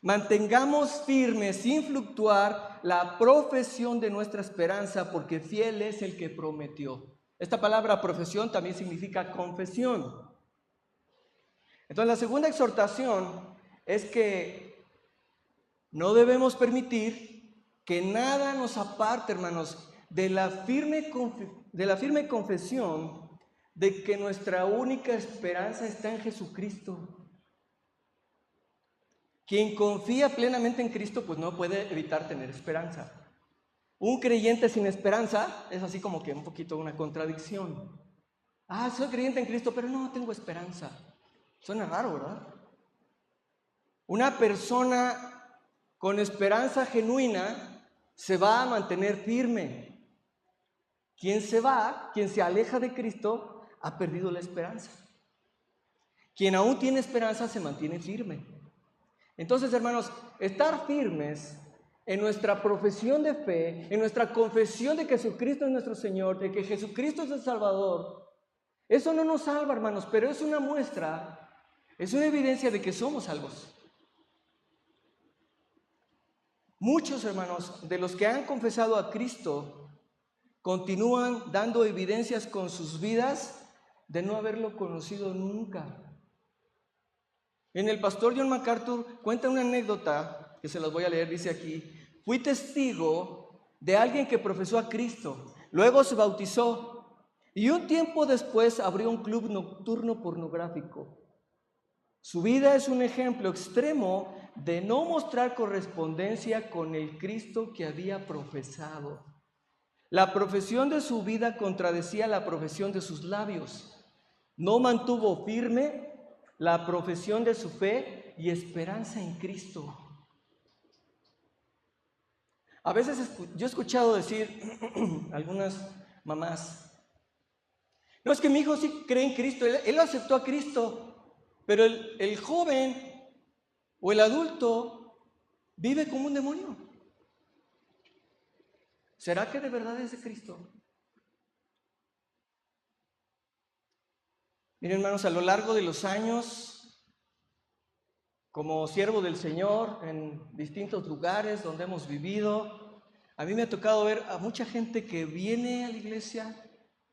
Mantengamos firme, sin fluctuar, la profesión de nuestra esperanza, porque fiel es el que prometió. Esta palabra profesión también significa confesión. Entonces, la segunda exhortación es que no debemos permitir que nada nos aparte, hermanos, de la firme confesión de que nuestra única esperanza está en Jesucristo. Quien confía plenamente en Cristo, pues no puede evitar tener esperanza. Un creyente sin esperanza es así como que un poquito una contradicción. Soy creyente en Cristo, pero no tengo esperanza. Suena raro, ¿verdad? Una persona con esperanza genuina se va a mantener firme. Quien se aleja de Cristo, ha perdido la esperanza. Quien aún tiene esperanza se mantiene firme. Entonces, hermanos, estar firmes en nuestra profesión de fe, en nuestra confesión de que Jesucristo es nuestro Señor, de que Jesucristo es el Salvador, eso no nos salva, hermanos, pero es una muestra, es una evidencia de que somos salvos. Muchos, hermanos, de los que han confesado a Cristo continúan dando evidencias con sus vidas de no haberlo conocido nunca. En el pastor John MacArthur cuenta una anécdota que se las voy a leer, dice aquí: fui testigo de alguien que profesó a Cristo, luego se bautizó y un tiempo después abrió un club nocturno pornográfico. Su vida es un ejemplo extremo de no mostrar correspondencia con el Cristo que había profesado. La profesión de su vida contradecía la profesión de sus labios. No mantuvo firme la profesión de su fe y esperanza en Cristo. A veces yo he escuchado decir algunas mamás: no, es que mi hijo sí cree en Cristo, él aceptó a Cristo, pero el joven o el adulto vive como un demonio. ¿Será que de verdad es de Cristo? Miren, hermanos, a lo largo de los años, como siervo del Señor en distintos lugares donde hemos vivido, a mí me ha tocado ver a mucha gente que viene a la iglesia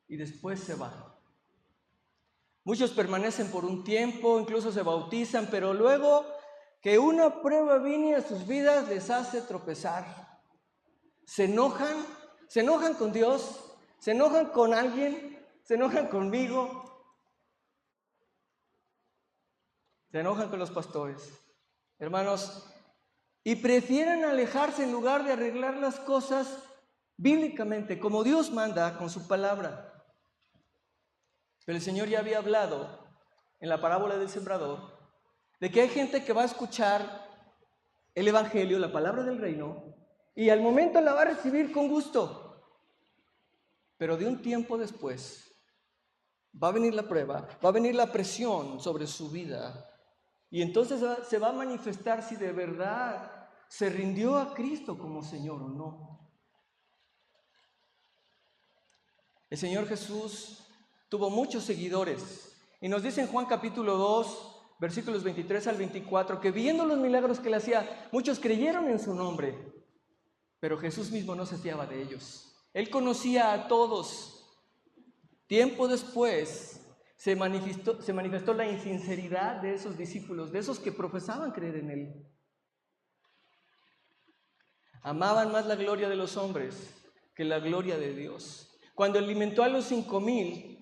y después se va. Muchos permanecen por un tiempo, incluso se bautizan, pero luego que una prueba viene a sus vidas les hace tropezar. Se enojan con Dios, se enojan con alguien, se enojan conmigo, se enojan con los pastores, hermanos, y prefieren alejarse en lugar de arreglar las cosas bíblicamente, como Dios manda con su palabra. Pero el Señor ya había hablado en la parábola del sembrador de que hay gente que va a escuchar el evangelio, la palabra del reino, y al momento la va a recibir con gusto. Pero de un tiempo después va a venir la prueba, va a venir la presión sobre su vida, y entonces se va a manifestar si de verdad se rindió a Cristo como Señor o no. El Señor Jesús tuvo muchos seguidores, y nos dice en Juan capítulo 2 versículos 23 al 24, que viendo los milagros que él hacía, muchos creyeron en su nombre, pero Jesús mismo no se fiaba de ellos. Él conocía a todos. Tiempo después se manifestó la insinceridad de esos discípulos, de esos que profesaban creer en él. Amaban más la gloria de los hombres que la gloria de Dios. Cuando alimentó a los 5,000,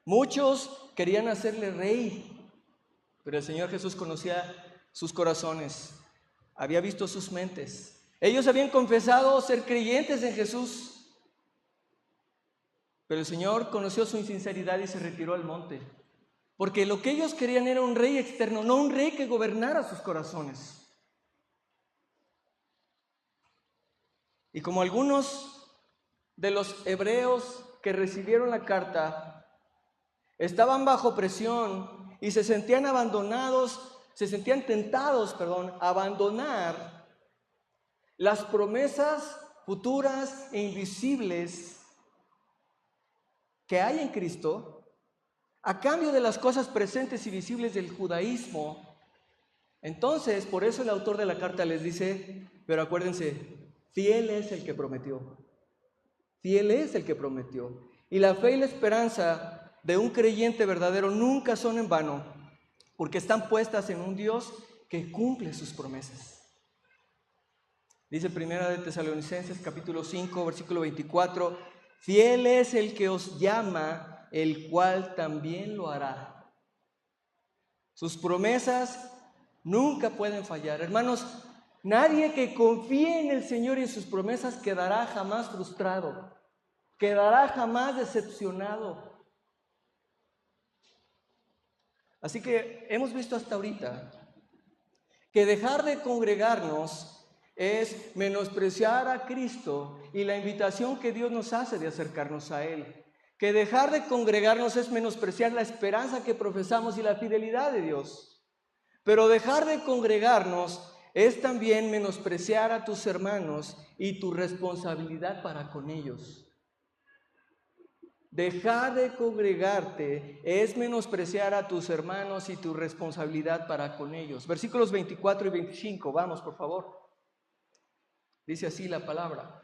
muchos querían hacerle rey, pero el Señor Jesús conocía sus corazones, había visto sus mentes. Ellos habían confesado ser creyentes en Jesús, pero el Señor conoció su insinceridad y se retiró al monte, porque lo que ellos querían era un rey externo, no un rey que gobernara sus corazones. Y como algunos de los hebreos que recibieron la carta estaban bajo presión y se sentían tentados, a abandonar las promesas futuras e invisibles que hay en Cristo, a cambio de las cosas presentes y visibles del judaísmo. Entonces, por eso el autor de la carta les dice, pero acuérdense, fiel es el que prometió. Fiel es el que prometió. Y la fe y la esperanza de un creyente verdadero nunca son en vano, porque están puestas en un Dios que cumple sus promesas. Dice Primera de Tesalonicenses capítulo 5, versículo 24, fiel es el que os llama, el cual también lo hará. Sus promesas nunca pueden fallar. Hermanos, nadie que confíe en el Señor y en sus promesas quedará jamás frustrado, quedará jamás decepcionado. Así que hemos visto hasta ahorita que dejar de congregarnos es menospreciar a Cristo y la invitación que Dios nos hace de acercarnos a Él. Que dejar de congregarnos es menospreciar la esperanza que profesamos y la fidelidad de Dios. Pero dejar de congregarnos es también menospreciar a tus hermanos y tu responsabilidad para con ellos. Dejar de congregarte es menospreciar a tus hermanos y tu responsabilidad para con ellos. Versículos 24 y 25, vamos por favor. Dice así la palabra.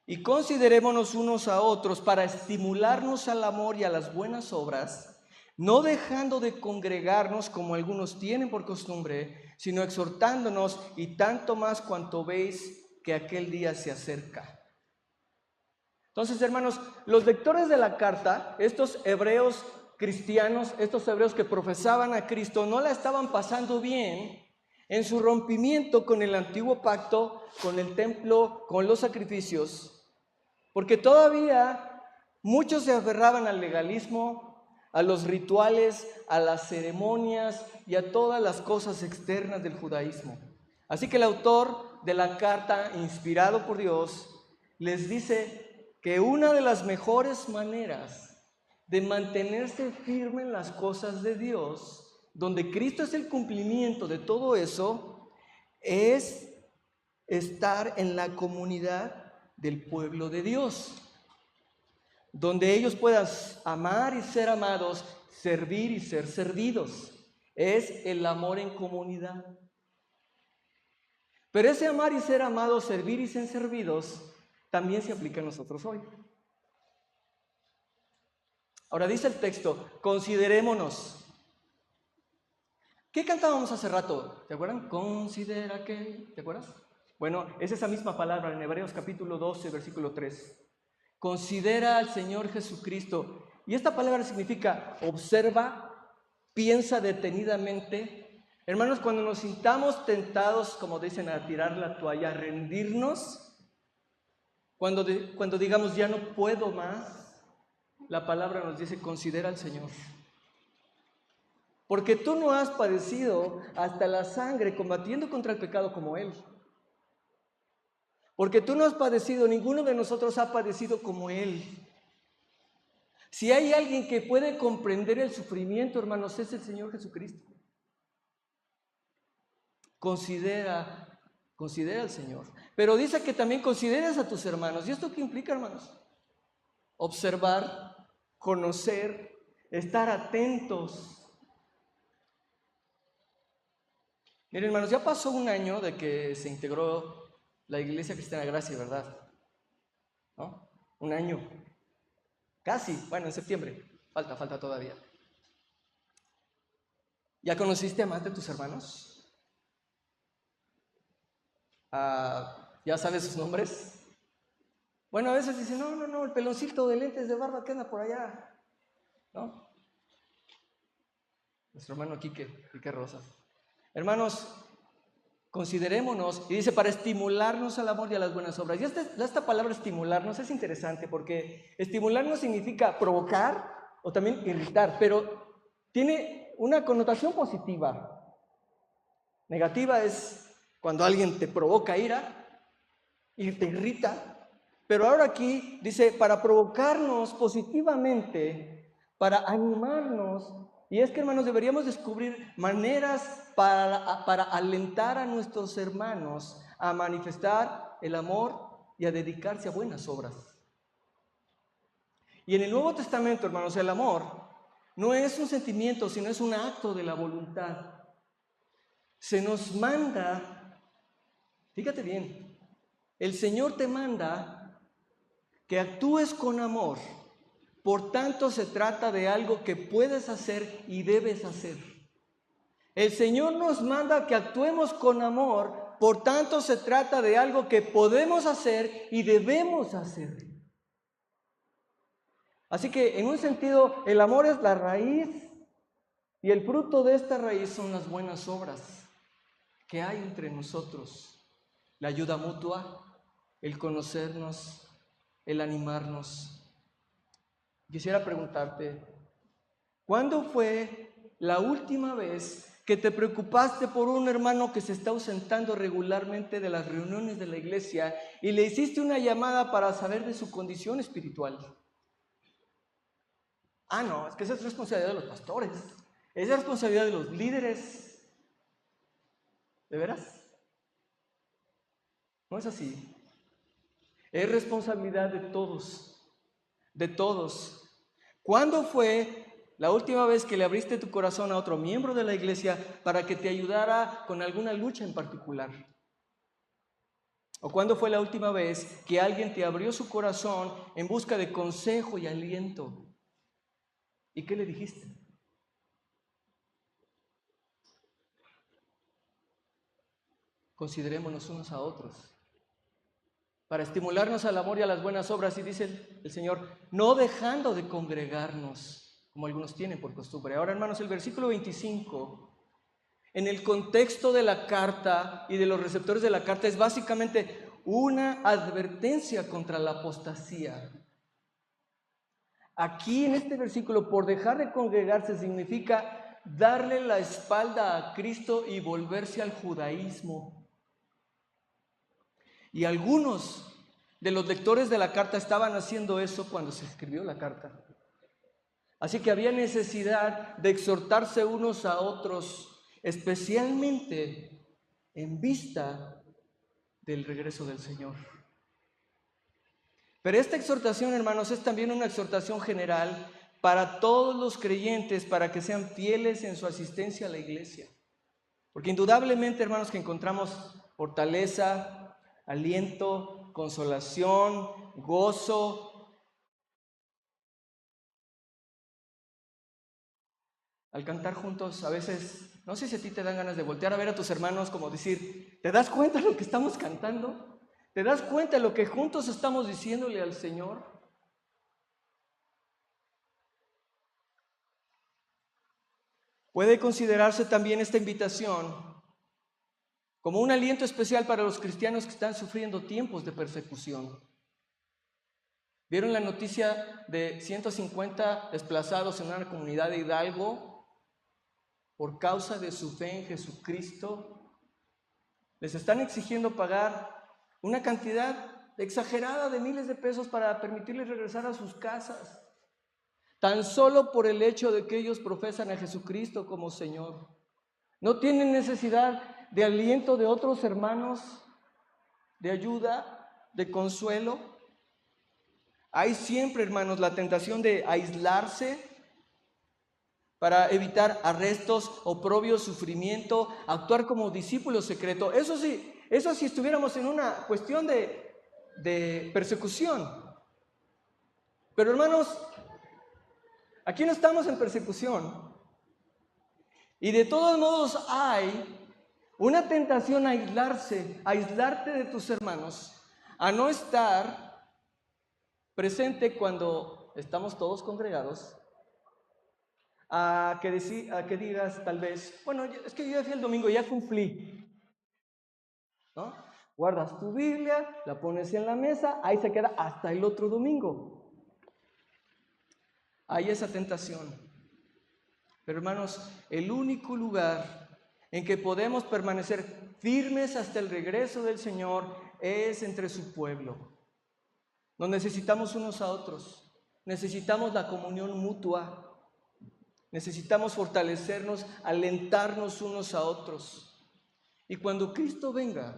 Y considerémonos unos a otros para estimularnos al amor y a las buenas obras, no dejando de congregarnos como algunos tienen por costumbre, sino exhortándonos, y tanto más cuanto veis que aquel día se acerca. Entonces, hermanos, los lectores de la carta, estos hebreos cristianos, estos hebreos que profesaban a Cristo, no la estaban pasando bien en su rompimiento con el antiguo pacto, con el templo, con los sacrificios, porque todavía muchos se aferraban al legalismo, a los rituales, a las ceremonias y a todas las cosas externas del judaísmo. Así que el autor de la carta, inspirado por Dios, les dice que una de las mejores maneras de mantenerse firme en las cosas de Dios, donde Cristo es el cumplimiento de todo eso, es estar en la comunidad del pueblo de Dios, donde ellos puedan amar y ser amados, servir y ser servidos. Es el amor en comunidad. Pero ese amar y ser amados, servir y ser servidos, también se aplica a nosotros hoy. Ahora dice el texto, considerémonos. ¿Qué cantábamos hace rato? ¿Te acuerdan? Considera que, ¿te acuerdas? Bueno, es esa misma palabra en Hebreos capítulo 12, versículo 3. Considera al Señor Jesucristo. Y esta palabra significa observa, piensa detenidamente. Hermanos, cuando nos sintamos tentados, como dicen, a tirar la toalla, a rendirnos, cuando digamos ya no puedo más, la palabra nos dice considera al Señor. Porque tú no has padecido hasta la sangre combatiendo contra el pecado como Él. Porque tú no has padecido, ninguno de nosotros ha padecido como Él. Si hay alguien que puede comprender el sufrimiento, hermanos, es el Señor Jesucristo. Considera al Señor. Pero dice que también consideres a tus hermanos. ¿Y esto qué implica, hermanos? Observar, conocer, estar atentos. Miren, hermanos, ya pasó un año de que se integró la Iglesia Cristiana Gracia y Verdad, ¿no? Un año. Casi, bueno, en septiembre. Falta todavía. ¿Ya conociste a más de tus hermanos? ¿Ya sabes sus nombres? Bueno, a veces dicen, no, el peloncito de lentes de barba que anda por allá, ¿no? Nuestro hermano Quique Rosas. Hermanos, considerémonos, y dice, para estimularnos al amor y a las buenas obras. Y esta palabra estimularnos es interesante porque estimularnos significa provocar o también irritar, pero tiene una connotación positiva. Negativa es cuando alguien te provoca ira y te irrita. Pero ahora aquí dice, para provocarnos positivamente, para animarnos. Y es que, hermanos, deberíamos descubrir maneras para alentar a nuestros hermanos a manifestar el amor y a dedicarse a buenas obras. Y en el Nuevo Testamento, hermanos, el amor no es un sentimiento, sino es un acto de la voluntad. Se nos manda, fíjate bien, el Señor te manda que actúes con amor. Por tanto, se trata de algo que puedes hacer y debes hacer. El Señor nos manda que actuemos con amor, por tanto, se trata de algo que podemos hacer y debemos hacer. Así que, en un sentido, el amor es la raíz y el fruto de esta raíz son las buenas obras que hay entre nosotros. La ayuda mutua, el conocernos, el animarnos. Quisiera preguntarte, ¿cuándo fue la última vez que te preocupaste por un hermano que se está ausentando regularmente de las reuniones de la iglesia y le hiciste una llamada para saber de su condición espiritual? No, es que esa es responsabilidad de los pastores, esa es responsabilidad de los líderes. ¿De veras? No es así. Es responsabilidad de todos, de todos. ¿Cuándo fue la última vez que le abriste tu corazón a otro miembro de la iglesia para que te ayudara con alguna lucha en particular? ¿O cuándo fue la última vez que alguien te abrió su corazón en busca de consejo y aliento? ¿Y qué le dijiste? Considerémonos unos a otros para estimularnos al amor y a las buenas obras. Y dice el Señor, no dejando de congregarnos, como algunos tienen por costumbre. Ahora, hermanos, el versículo 25, en el contexto de la carta y de los receptores de la carta, es básicamente una advertencia contra la apostasía. Aquí en este versículo, por dejar de congregarse significa darle la espalda a Cristo y volverse al judaísmo. Y algunos de los lectores de la carta estaban haciendo eso cuando se escribió la carta. Así que había necesidad de exhortarse unos a otros, especialmente en vista del regreso del Señor. Pero esta exhortación, hermanos, es también una exhortación general para todos los creyentes, para que sean fieles en su asistencia a la iglesia. Porque indudablemente, hermanos, que encontramos fortaleza, aliento, consolación, gozo. Al cantar juntos, a veces, no sé si a ti te dan ganas de voltear a ver a tus hermanos como decir, ¿te das cuenta de lo que estamos cantando? ¿Te das cuenta de lo que juntos estamos diciéndole al Señor? Puede considerarse también esta invitación como un aliento especial para los cristianos que están sufriendo tiempos de persecución. ¿Vieron la noticia de 150 desplazados en una comunidad de Hidalgo por causa de su fe en Jesucristo? Les están exigiendo pagar una cantidad exagerada de miles de pesos para permitirles regresar a sus casas, tan solo por el hecho de que ellos profesan a Jesucristo como Señor. No tienen necesidad de aliento de otros hermanos, de ayuda, de consuelo. Hay siempre, hermanos, la tentación de aislarse, para evitar arrestos, oprobios, sufrimiento, actuar como discípulo secreto. Eso sí estuviéramos en una cuestión de persecución. Pero hermanos, aquí no estamos en persecución. Y de todos modos hay una tentación a aislarte de tus hermanos, a no estar presente cuando estamos todos congregados, a que digas tal vez, bueno, es que yo ya fui el domingo, ya cumplí, ¿no? Guardas tu Biblia, la pones en la mesa, ahí se queda hasta el otro domingo. Hay esa tentación. Pero hermanos, el único lugar en que podemos permanecer firmes hasta el regreso del Señor es entre su pueblo. Nos necesitamos unos a otros, necesitamos la comunión mutua, necesitamos fortalecernos, alentarnos unos a otros. Y cuando Cristo venga,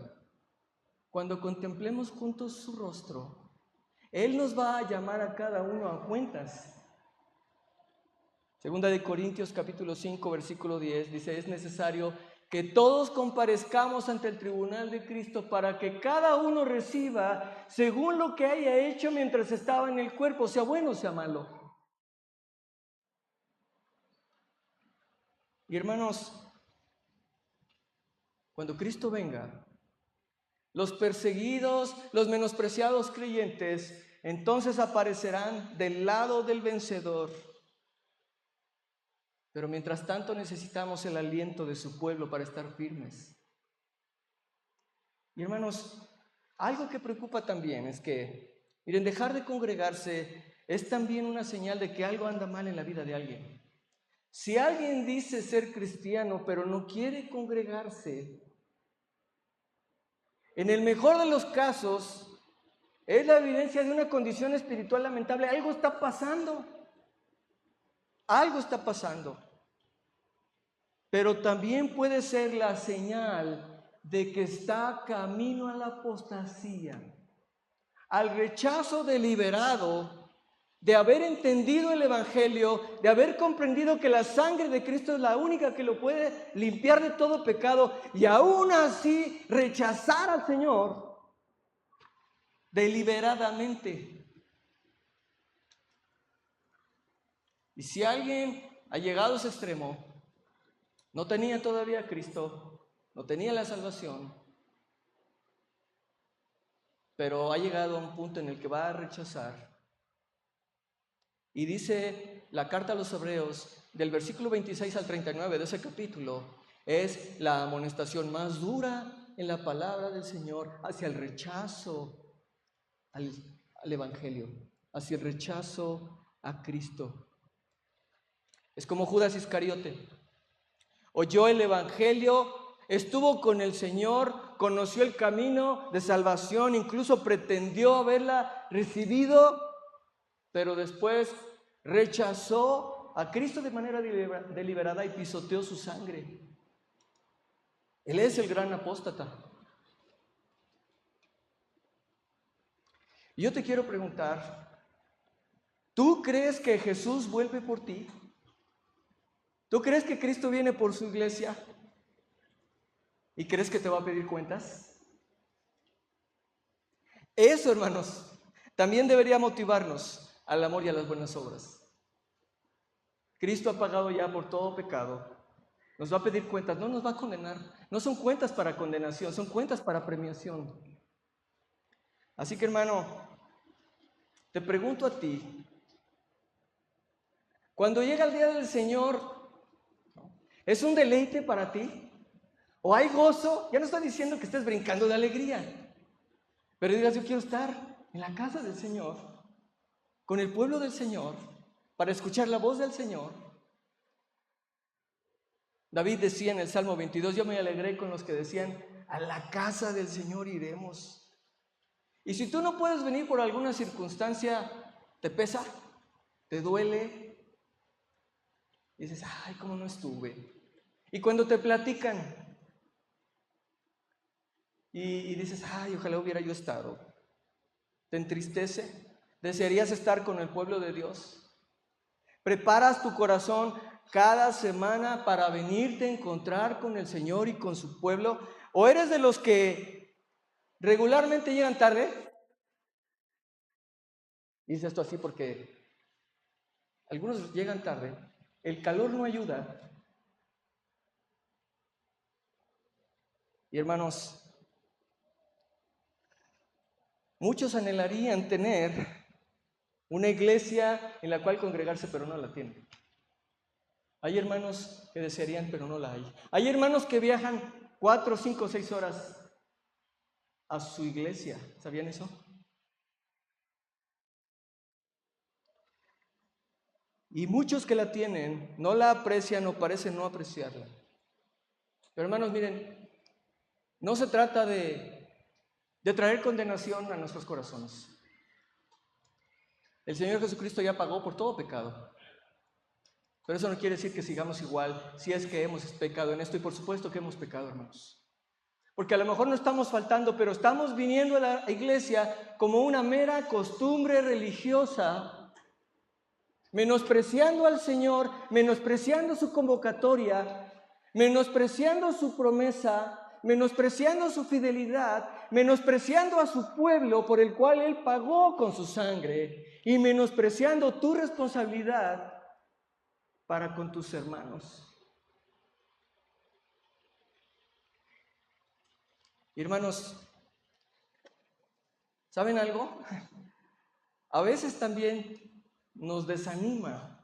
cuando contemplemos juntos su rostro, Él nos va a llamar a cada uno a cuentas. Segunda de Corintios capítulo 5 versículo 10 dice: es necesario que todos comparezcamos ante el tribunal de Cristo para que cada uno reciba según lo que haya hecho mientras estaba en el cuerpo, sea bueno o sea malo. Y hermanos, cuando Cristo venga, los perseguidos, los menospreciados creyentes, entonces aparecerán del lado del vencedor. Pero mientras tanto necesitamos el aliento de su pueblo para estar firmes. Y hermanos, algo que preocupa también es que, miren, dejar de congregarse es también una señal de que algo anda mal en la vida de alguien. Si alguien dice ser cristiano pero no quiere congregarse, en el mejor de los casos es la evidencia de una condición espiritual lamentable. Algo está pasando. Algo está pasando. Pero también puede ser la señal de que está camino a la apostasía, al rechazo deliberado de haber entendido el Evangelio, de haber comprendido que la sangre de Cristo es la única que lo puede limpiar de todo pecado, y aún así rechazar al Señor deliberadamente. Y si alguien ha llegado a ese extremo, no tenía todavía a Cristo, no tenía la salvación, pero ha llegado a un punto en el que va a rechazar. Y dice la carta a los Hebreos, del versículo 26 al 39 de ese capítulo, es la amonestación más dura en la palabra del Señor hacia el rechazo al Evangelio, hacia el rechazo a Cristo. Es como Judas Iscariote. Oyó el Evangelio, estuvo con el Señor, conoció el camino de salvación, incluso pretendió haberla recibido, pero después rechazó a Cristo de manera deliberada y pisoteó su sangre. Él es el gran apóstata. Y yo te quiero preguntar, ¿tú crees que Jesús vuelve por ti? ¿Tú crees que Cristo viene por su iglesia? ¿Y crees que te va a pedir cuentas? Eso, hermanos, también debería motivarnos al amor y a las buenas obras. Cristo ha pagado ya por todo pecado. Nos va a pedir cuentas, no nos va a condenar. No son cuentas para condenación, son cuentas para premiación. Así que, hermano, te pregunto a ti, cuando llega el día del Señor, ¿es un deleite para ti? ¿O hay gozo? Ya no estoy diciendo que estés brincando de alegría, pero digas, yo quiero estar en la casa del Señor, con el pueblo del Señor, para escuchar la voz del Señor. David decía en el Salmo 22, yo me alegré con los que decían, a la casa del Señor iremos. Y si tú no puedes venir por alguna circunstancia, ¿te pesa? ¿Te duele? Y dices, ay, ¿cómo no estuve? Y cuando te platican y dices, ay, ojalá hubiera yo estado, ¿te entristece? ¿Desearías estar con el pueblo de Dios? ¿Preparas tu corazón cada semana para venirte a encontrar con el Señor y con su pueblo? ¿O eres de los que regularmente llegan tarde? Dice esto así porque algunos llegan tarde, el calor no ayuda. Y hermanos, muchos anhelarían tener una iglesia en la cual congregarse, pero no la tienen. Hay hermanos que desearían, pero no la hay. Hay hermanos que viajan 4, 5, 6 horas a su iglesia. ¿Sabían eso? Y muchos que la tienen no la aprecian o parecen no apreciarla. Pero hermanos, miren, no se trata de traer condenación a nuestros corazones. El Señor Jesucristo ya pagó por todo pecado. Pero eso no quiere decir que sigamos igual si es que hemos pecado en esto. Y por supuesto que hemos pecado, hermanos. Porque a lo mejor no estamos faltando, pero estamos viniendo a la iglesia como una mera costumbre religiosa, menospreciando al Señor, menospreciando su convocatoria, menospreciando su promesa, menospreciando su fidelidad, menospreciando a su pueblo por el cual Él pagó con su sangre y menospreciando tu responsabilidad para con tus hermanos. Y hermanos, ¿saben algo? A veces también nos desanima.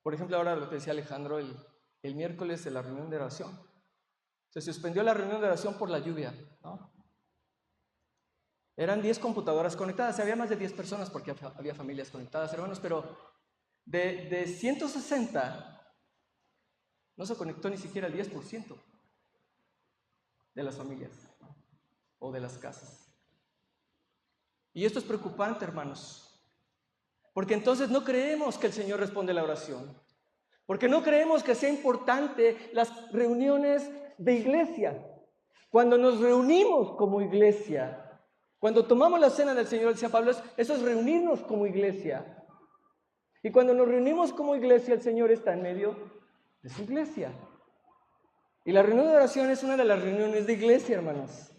Por ejemplo, ahora lo que decía Alejandro, el miércoles de la reunión de oración. Se suspendió la reunión de oración por la lluvia, ¿no? Eran 10 computadoras conectadas, había más de 10 personas porque había familias conectadas, hermanos, pero de 160 no se conectó ni siquiera el 10% de las familias, ¿no? O de las casas. Y esto es preocupante, hermanos, porque entonces no creemos que el Señor responde la oración, porque no creemos que sea importante las reuniones de iglesia. Cuando nos reunimos como iglesia, cuando tomamos la cena del Señor, decía Pablo, eso es reunirnos como iglesia. Y cuando nos reunimos como iglesia, el Señor está en medio de su iglesia. Y la reunión de oración es una de las reuniones de iglesia, hermanos.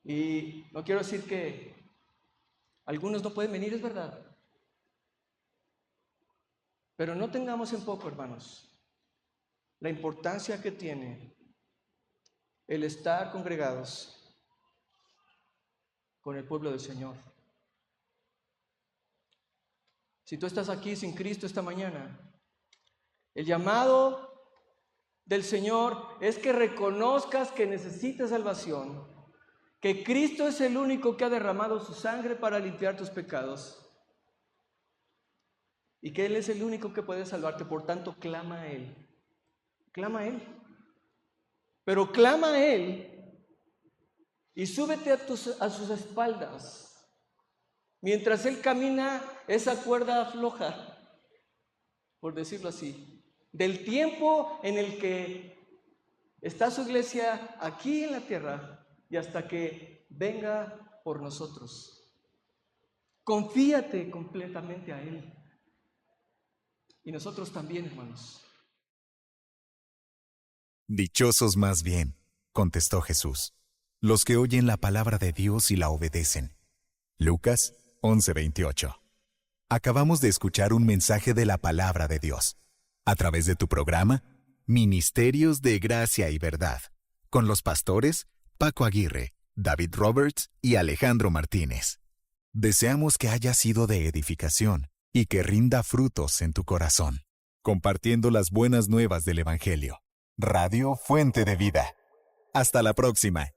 Y no quiero decir que algunos no pueden venir, es verdad. Pero no tengamos en poco, hermanos, la importancia que tiene el estar congregados con el pueblo del Señor. Si tú estás aquí sin Cristo esta mañana, el llamado del Señor es que reconozcas que necesitas salvación, que Cristo es el único que ha derramado su sangre para limpiar tus pecados y que Él es el único que puede salvarte. Por tanto, clama a Él. Clama a Él. Pero clama a Él y súbete a sus espaldas mientras Él camina esa cuerda floja, por decirlo así, del tiempo en el que está su iglesia aquí en la tierra y hasta que venga por nosotros. Confíate completamente a Él. Y nosotros también, hermanos.
Dichosos más bien, contestó Jesús, los que oyen la palabra de Dios y la obedecen. Lucas 11:28. Acabamos de escuchar un mensaje de la palabra de Dios, a través de tu programa, Ministerios de Gracia y Verdad, con los pastores Paco Aguirre, David Roberts y Alejandro Martínez. Deseamos que haya sido de edificación y que rinda frutos en tu corazón, compartiendo las buenas nuevas del Evangelio. Radio Fuente de Vida. Hasta la próxima.